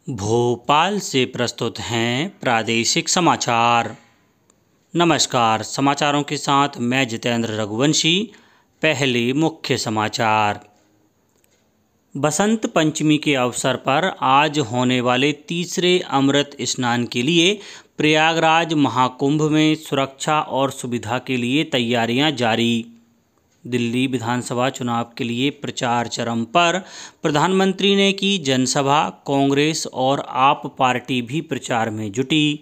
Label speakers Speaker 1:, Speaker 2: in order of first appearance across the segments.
Speaker 1: भोपाल से प्रस्तुत हैं प्रादेशिक समाचार। नमस्कार, समाचारों के साथ मैं जितेंद्र रघुवंशी। पहले मुख्य समाचार। बसंत पंचमी के अवसर पर आज होने वाले तीसरे अमृत स्नान के लिए प्रयागराज महाकुंभ में सुरक्षा और सुविधा के लिए तैयारियां जारी। दिल्ली विधानसभा चुनाव के लिए प्रचार चरम पर। प्रधानमंत्री ने की जनसभा। कांग्रेस और आप पार्टी भी प्रचार में जुटी।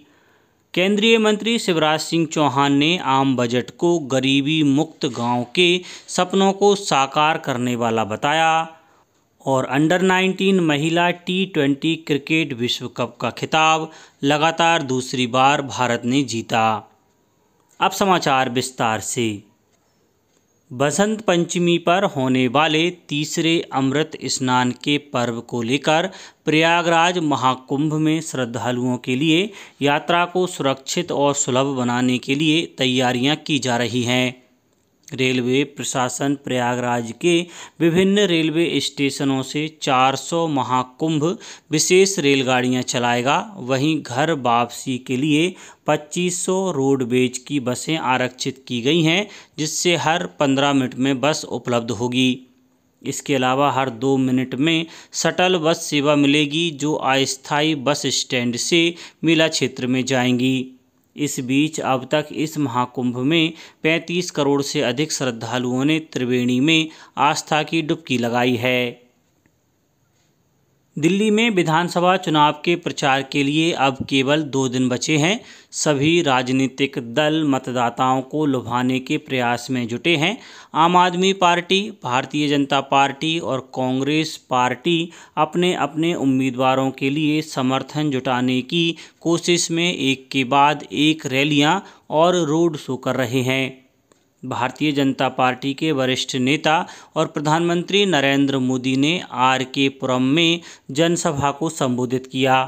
Speaker 1: केंद्रीय मंत्री शिवराज सिंह चौहान ने आम बजट को गरीबी मुक्त गांव के सपनों को साकार करने वाला बताया। और अंडर 19 महिला T20 क्रिकेट विश्व कप का खिताब लगातार दूसरी बार भारत ने जीता। अब समाचार विस्तार से। बसंत पंचमी पर होने वाले तीसरे अमृत स्नान के पर्व को लेकर प्रयागराज महाकुंभ में श्रद्धालुओं के लिए यात्रा को सुरक्षित और सुलभ बनाने के लिए तैयारियां की जा रही हैं। रेलवे प्रशासन प्रयागराज के विभिन्न रेलवे स्टेशनों से 400 महाकुंभ विशेष रेलगाड़ियां चलाएगा। वहीं घर वापसी के लिए 2500 रोडवेज की बसें आरक्षित की गई हैं, जिससे हर 15 मिनट में बस उपलब्ध होगी। इसके अलावा हर 2 मिनट में शटल बस सेवा मिलेगी, जो अस्थायी बस स्टैंड से मेला क्षेत्र में जाएंगी। इस बीच अब तक इस महाकुंभ में 35 करोड़ से अधिक श्रद्धालुओं ने त्रिवेणी में आस्था की डुबकी लगाई है। दिल्ली में विधानसभा चुनाव के प्रचार के लिए अब केवल 2 दिन बचे हैं। सभी राजनीतिक दल मतदाताओं को लुभाने के प्रयास में जुटे हैं। आम आदमी पार्टी, भारतीय जनता पार्टी और कांग्रेस पार्टी अपने अपने उम्मीदवारों के लिए समर्थन जुटाने की कोशिश में एक के बाद एक रैलियां और रोड शो कर रहे हैं। भारतीय जनता पार्टी के वरिष्ठ नेता और प्रधानमंत्री नरेंद्र मोदी ने RK पुरम में जनसभा को संबोधित किया।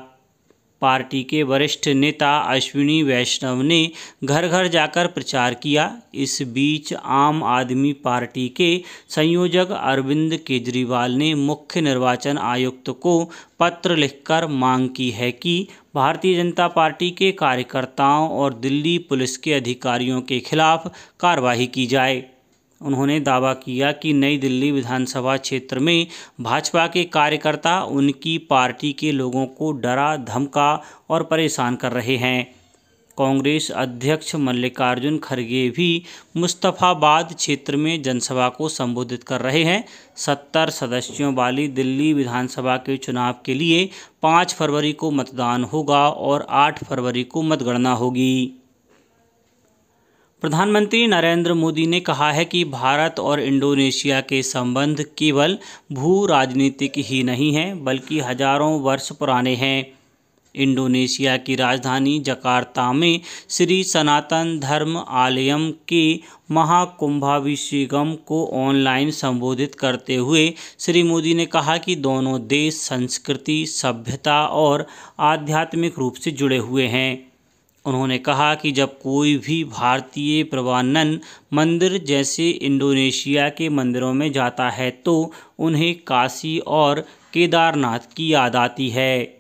Speaker 1: पार्टी के वरिष्ठ नेता अश्विनी वैष्णव ने घर घर जाकर प्रचार किया। इस बीच आम आदमी पार्टी के संयोजक अरविंद केजरीवाल ने मुख्य निर्वाचन आयुक्त को पत्र लिखकर मांग की है कि भारतीय जनता पार्टी के कार्यकर्ताओं और दिल्ली पुलिस के अधिकारियों के खिलाफ कार्रवाई की जाए। उन्होंने दावा किया कि नई दिल्ली विधानसभा क्षेत्र में भाजपा के कार्यकर्ता उनकी पार्टी के लोगों को डरा धमका और परेशान कर रहे हैं। कांग्रेस अध्यक्ष मल्लिकार्जुन खड़गे भी मुस्तफाबाद क्षेत्र में जनसभा को संबोधित कर रहे हैं। 70 सदस्यों वाली दिल्ली विधानसभा के चुनाव के लिए 5 फरवरी को मतदान होगा और 8 फरवरी को मतगणना होगी। प्रधानमंत्री नरेंद्र मोदी ने कहा है कि भारत और इंडोनेशिया के संबंध केवल भू राजनीतिक ही नहीं हैं, बल्कि हजारों वर्ष पुराने हैं। इंडोनेशिया की राजधानी जकार्ता में श्री सनातन धर्म आलयम के महाकुंभाभिषेकम को ऑनलाइन संबोधित करते हुए श्री मोदी ने कहा कि दोनों देश संस्कृति, सभ्यता और आध्यात्मिक रूप से जुड़े हुए हैं। उन्होंने कहा कि जब कोई भी भारतीय प्रवानन मंदिर जैसे इंडोनेशिया के मंदिरों में जाता है तो उन्हें काशी और केदारनाथ की याद आती है।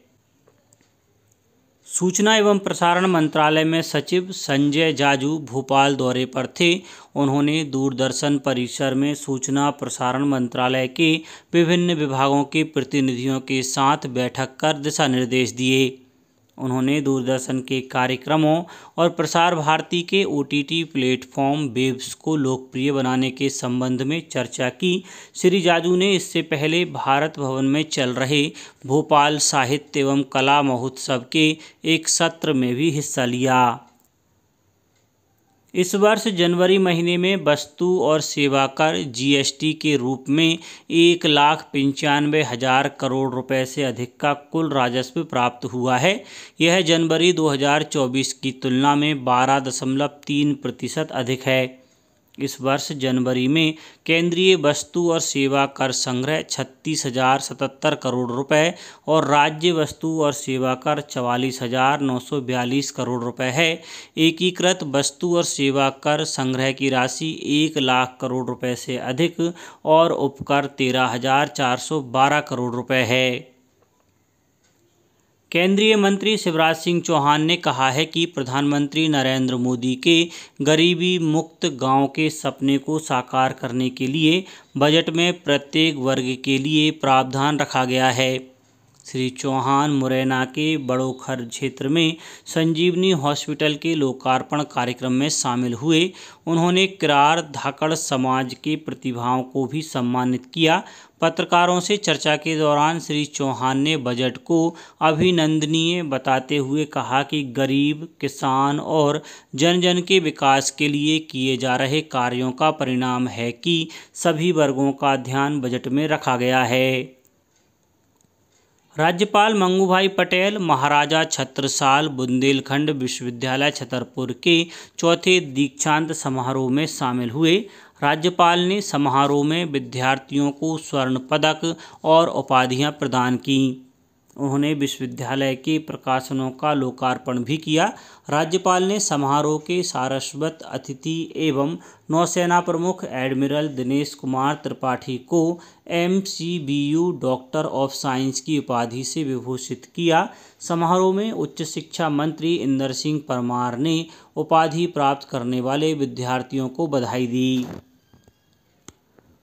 Speaker 1: सूचना एवं प्रसारण मंत्रालय में सचिव संजय जाजू भोपाल दौरे पर थे। उन्होंने दूरदर्शन परिसर में सूचना प्रसारण मंत्रालय के विभिन्न विभागों के प्रतिनिधियों के साथ बैठक कर दिशा निर्देश दिए। उन्होंने दूरदर्शन के कार्यक्रमों और प्रसार भारती के OTT प्लेटफॉर्म वेब्स को लोकप्रिय बनाने के संबंध में चर्चा की। श्री जाजू ने इससे पहले भारत भवन में चल रहे भोपाल साहित्य एवं कला महोत्सव के एक सत्र में भी हिस्सा लिया। इस वर्ष जनवरी महीने में वस्तु और सेवा कर GST के रूप में 1,95,000 करोड़ रुपए से अधिक का कुल राजस्व प्राप्त हुआ है। यह जनवरी 2024 की तुलना में 12.3% अधिक है। इस वर्ष जनवरी में केंद्रीय वस्तु और सेवा कर संग्रह 36,077 करोड़ रुपए और राज्य वस्तु और सेवा कर 44,942 करोड़ रुपए है। एकीकृत वस्तु और सेवा कर संग्रह की राशि 1 लाख करोड़ रुपए से अधिक और उपकर 13,412 करोड़ रुपए है। केंद्रीय मंत्री शिवराज सिंह चौहान ने कहा है कि प्रधानमंत्री नरेंद्र मोदी के गरीबी मुक्त गांव के सपने को साकार करने के लिए बजट में प्रत्येक वर्ग के लिए प्रावधान रखा गया है। श्री चौहान मुरैना के बड़ोखर क्षेत्र में संजीवनी हॉस्पिटल के लोकार्पण कार्यक्रम में शामिल हुए। उन्होंने किरार धाकड़ समाज के प्रतिभाओं को भी सम्मानित किया। पत्रकारों से चर्चा के दौरान श्री चौहान ने बजट को अभिनंदनीय बताते हुए कहा कि गरीब, किसान और जन जन के विकास के लिए किए जा रहे कार्यों का परिणाम है कि सभी वर्गों का ध्यान बजट में रखा गया है। राज्यपाल मंगूभाई पटेल महाराजा छत्रसाल बुंदेलखंड विश्वविद्यालय छतरपुर के चौथे दीक्षांत समारोह में शामिल हुए। राज्यपाल ने समारोह में विद्यार्थियों को स्वर्ण पदक और उपाधियां प्रदान की। उन्होंने विश्वविद्यालय के प्रकाशनों का लोकार्पण भी किया। राज्यपाल ने समारोह के सारस्वत अतिथि एवं नौसेना प्रमुख एडमिरल दिनेश कुमार त्रिपाठी को MCBU डॉक्टर ऑफ साइंस की उपाधि से विभूषित किया। समारोह में उच्च शिक्षा मंत्री इंदर सिंह परमार ने उपाधि प्राप्त करने वाले विद्यार्थियों को बधाई दी।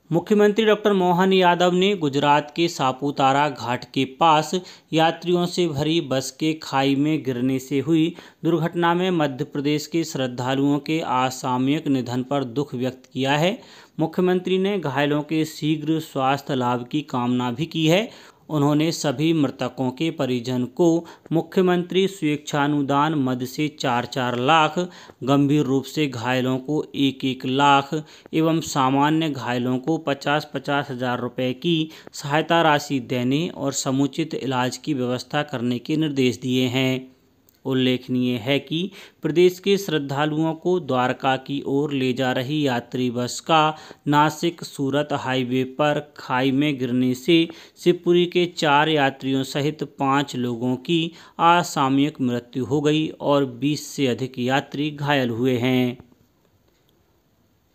Speaker 1: मुख्यमंत्री डॉक्टर मोहन यादव ने गुजरात के सापुतारा घाट के पास यात्रियों से भरी बस के खाई में गिरने से हुई दुर्घटना में मध्य प्रदेश के श्रद्धालुओं के असामयिक निधन पर दुख व्यक्त किया है। मुख्यमंत्री ने घायलों के शीघ्र स्वास्थ्य लाभ की कामना भी की है। उन्होंने सभी मृतकों के परिजन को मुख्यमंत्री स्वेच्छानुदान मद से 4-4 लाख, गंभीर रूप से घायलों को 1-1 लाख एवं सामान्य घायलों को 50-50 हज़ार रुपये की सहायता राशि देने और समुचित इलाज की व्यवस्था करने के निर्देश दिए हैं। उल्लेखनीय है कि प्रदेश के श्रद्धालुओं को द्वारका की ओर ले जा रही यात्री बस का नासिक सूरत हाईवे पर खाई में गिरने से शिवपुरी के 4 यात्रियों सहित 5 लोगों की असामयिक मृत्यु हो गई और 20 से अधिक यात्री घायल हुए हैं।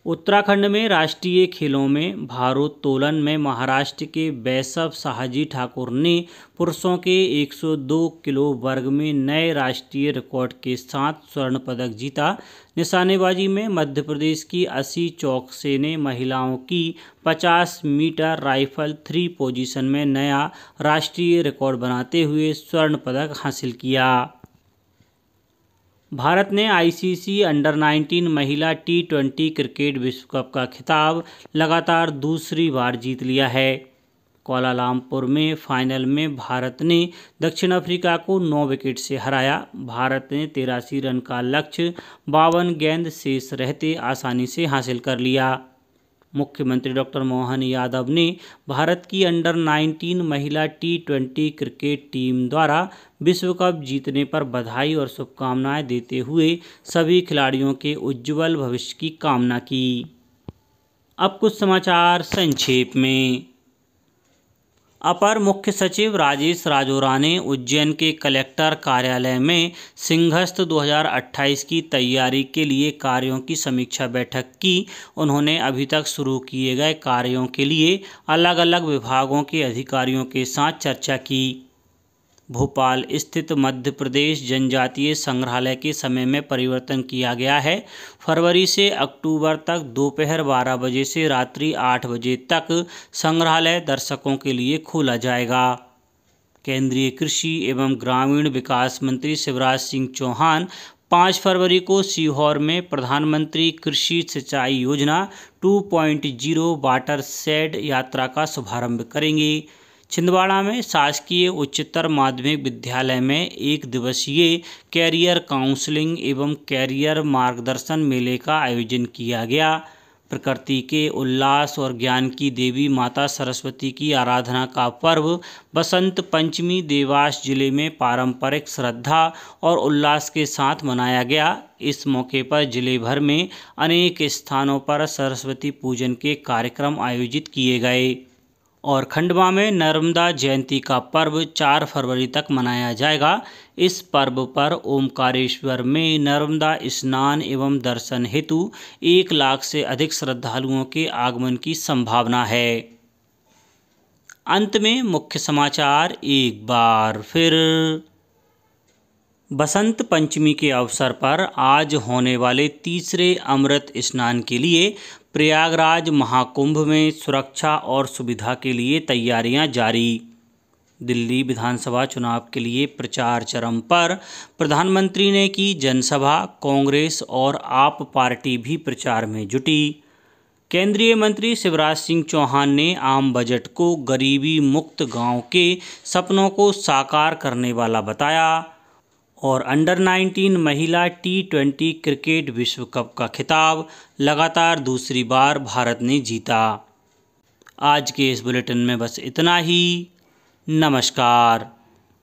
Speaker 1: उत्तराखंड में राष्ट्रीय खेलों में भारोत्तोलन में महाराष्ट्र के बैसव शाहजी ठाकुर ने पुरुषों के 102 किलो वर्ग में नए राष्ट्रीय रिकॉर्ड के साथ स्वर्ण पदक जीता। निशानेबाजी में मध्य प्रदेश की असी चौकसे ने महिलाओं की 50 मीटर राइफल 3 पोजीशन में नया राष्ट्रीय रिकॉर्ड बनाते हुए स्वर्ण पदक हासिल किया। भारत ने ICC अंडर-19 महिला T20 क्रिकेट विश्व कप का खिताब लगातार दूसरी बार जीत लिया है। कोलालमपुर में फाइनल में भारत ने दक्षिण अफ्रीका को 9 विकेट से हराया। भारत ने 83 रन का लक्ष्य 52 गेंद शेष रहते आसानी से हासिल कर लिया। मुख्यमंत्री डॉक्टर मोहन यादव ने भारत की अंडर-19 महिला T20 क्रिकेट टीम द्वारा विश्व कप जीतने पर बधाई और शुभकामनाएं देते हुए सभी खिलाड़ियों के उज्ज्वल भविष्य की कामना की। अब कुछ समाचार संक्षेप में। अपर मुख्य सचिव राजेश राजौरा ने उज्जैन के कलेक्टर कार्यालय में सिंहस्थ 2028 की तैयारी के लिए कार्यों की समीक्षा बैठक की। उन्होंने अभी तक शुरू किए गए कार्यों के लिए अलग अलग विभागों के अधिकारियों के साथ चर्चा की। भोपाल स्थित मध्य प्रदेश जनजातीय संग्रहालय के समय में परिवर्तन किया गया है। फरवरी से अक्टूबर तक दोपहर 12 बजे से रात्रि 8 बजे तक संग्रहालय दर्शकों के लिए खोला जाएगा। केंद्रीय कृषि एवं ग्रामीण विकास मंत्री शिवराज सिंह चौहान 5 फरवरी को सीहोर में प्रधानमंत्री कृषि सिंचाई योजना 2.0 वाटर शेड यात्रा का शुभारंभ करेंगे। छिंदवाड़ा में शासकीय उच्चतर माध्यमिक विद्यालय में 1 दिवसीय कैरियर काउंसलिंग एवं कैरियर मार्गदर्शन मेले का आयोजन किया गया। प्रकृति के उल्लास और ज्ञान की देवी माता सरस्वती की आराधना का पर्व बसंत पंचमी देवास जिले में पारंपरिक श्रद्धा और उल्लास के साथ मनाया गया। इस मौके पर जिले भर में अनेक स्थानों पर सरस्वती पूजन के कार्यक्रम आयोजित किए गए और खंडवा में नर्मदा जयंती का पर्व 4 फरवरी तक मनाया जाएगा। इस पर्व पर ओमकारेश्वर में नर्मदा स्नान एवं दर्शन हेतु 1 लाख से अधिक श्रद्धालुओं के आगमन की संभावना है। अंत में मुख्य समाचार एक बार फिर। बसंत पंचमी के अवसर पर आज होने वाले तीसरे अमृत स्नान के लिए प्रयागराज महाकुंभ में सुरक्षा और सुविधा के लिए तैयारियां जारी। दिल्ली विधानसभा चुनाव के लिए प्रचार चरम पर। प्रधानमंत्री ने की जनसभा। कांग्रेस और आप पार्टी भी प्रचार में जुटी। केंद्रीय मंत्री शिवराज सिंह चौहान ने आम बजट को गरीबी मुक्त गांव के सपनों को साकार करने वाला बताया। और अंडर-19 महिला T20 क्रिकेट विश्व कप का खिताब लगातार दूसरी बार भारत ने जीता। आज के इस बुलेटिन में बस इतना ही। नमस्कार।